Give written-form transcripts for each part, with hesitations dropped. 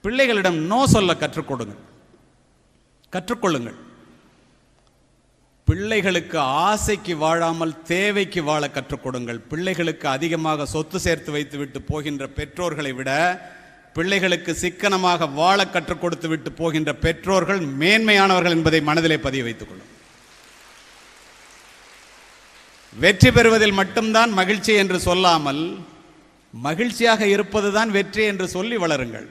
பிள்ளைகளிடம் no சொல்ல கற்றுக்கொள்ளுங்கள். பிள்ளைகளுக்கு ஆசைக்கு வாழாமல் தேவைக்கு வாழ கற்றுக் கொடுங்கள். பிள்ளைகளுக்கு அதிகமாக சொத்து சேர்த்து வைத்து விட்டு போகின்ற பெற்றோர்களை விட பிள்ளைகளுக்கு சிக்கனமாக வாழ கற்றுக் கொடுத்து விட்டு போகின்ற பெற்றோர்கள் மேன்மையானவர்கள் என்பதை மனதிலே பதிய வைத்துக் கொள்ளும். வெற்றி பெறுவதில் மட்டும்தான் மகிழ்ச்சி என்று சொல்லாமல் மகிழ்ச்சியாக இருப்பதுதான் வெற்றி என்று சொல்லி வளருங்கள்.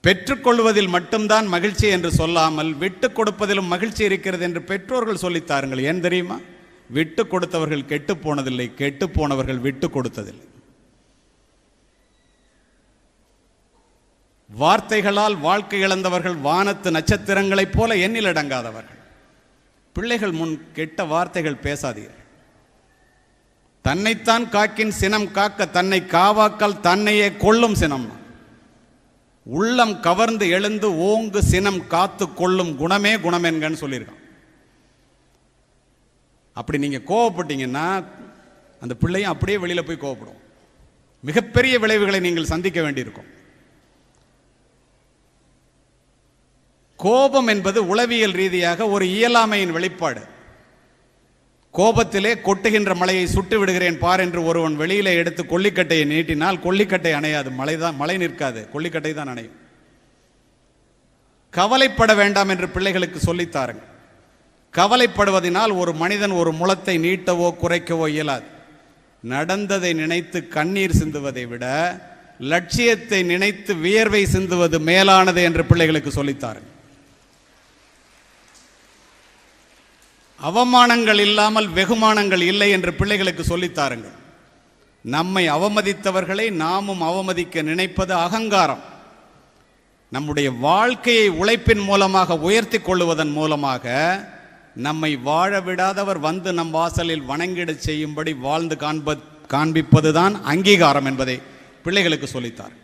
பெற்றுக்கொள்வதில் மட்டும்தான் மகிழ்ச்சி என்று சொல்லாமல் விட்டு கொடுப்பதிலும் மகிழ்ச்சி இருக்கிறது என்று பெற்றோர்கள் சொல்லித்தாருங்கள். ஏன் தெரியுமா? விட்டு கொடுத்தவர்கள் கெட்டு போனதில்லை, கெட்டு போனவர்கள் விட்டு கொடுத்ததில்லை. வார்த்தைகளால் வாழ்க்கை இழந்தவர்கள் வானத்து நட்சத்திரங்களைப் போல எண்ணில் அடங்காதவர்கள். பிள்ளைகள் முன் கெட்ட வார்த்தைகள் பேசாதீர்கள். தன்னைத்தான் காக்கின் சினம் காக்க தன்னை காவாக்கால் தன்னையே கொள்ளும் சினம். உள்ளம் கவர்ந்து எழுந்து ஓங்கு சினம் காத்து கொள்ளும் குணமே குணமென்கன்னு சொல்லியிருக்கான். அப்படி நீங்க கோவப்பட்டீங்கன்னா அந்த பிள்ளையும் அப்படியே வெளியில போய் கோவப்படும். மிகப்பெரிய விளைவுகளை நீங்கள் சந்திக்க வேண்டியிருக்கும். கோபம் என்பது உளவியல் ரீதியாக ஒரு இயலாமையின் வெளிப்பாடு. கோபத்திலே கொட்டுகின்ற மலையை சுட்டு விடுகிறேன் பார் என்று ஒருவன் வெளியில எடுத்து கொல்லிக்கட்டையை நீட்டினால் கொல்லிக்கட்டை அணையாது, மழை நிற்காது, கொல்லிக்கட்டை தான் அணையும். கவலைப்பட வேண்டாம் என்று பிள்ளைகளுக்கு சொல்லித்தாருங்கள். கவலைப்படுவதனால் ஒரு மனிதன் ஒரு முளத்தை நீட்டவோ குறைக்கவோ இயலாது. நடந்ததை நினைத்து கண்ணீர் சிந்துவதை விட லட்சியத்தை நினைத்து வியர்வை சிந்துவது மேலானது என்று பிள்ளைகளுக்கு சொல்லித்தாருங்கள். அவமானங்கள் இல்லாமல் வெகுமானங்கள் இல்லை என்று பிள்ளைகளுக்கு சொல்லித்தாருங்கள். நம்மை அவமதித்தவர்களை நாமும் அவமதிக்க நினைப்பது அகங்காரம். நம்முடைய வாழ்க்கையை உழைப்பின் மூலமாக உயர்த்தி கொள்ளுவதன் மூலமாக நம்மை வாழ விடாதவர் வந்து நம் வாசலில் வணங்கிடச் செய்யும்படி வாழ்ந்து காண்பிப்பதுதான் அங்கீகாரம் என்பதை பிள்ளைகளுக்கு சொல்லித்தார்.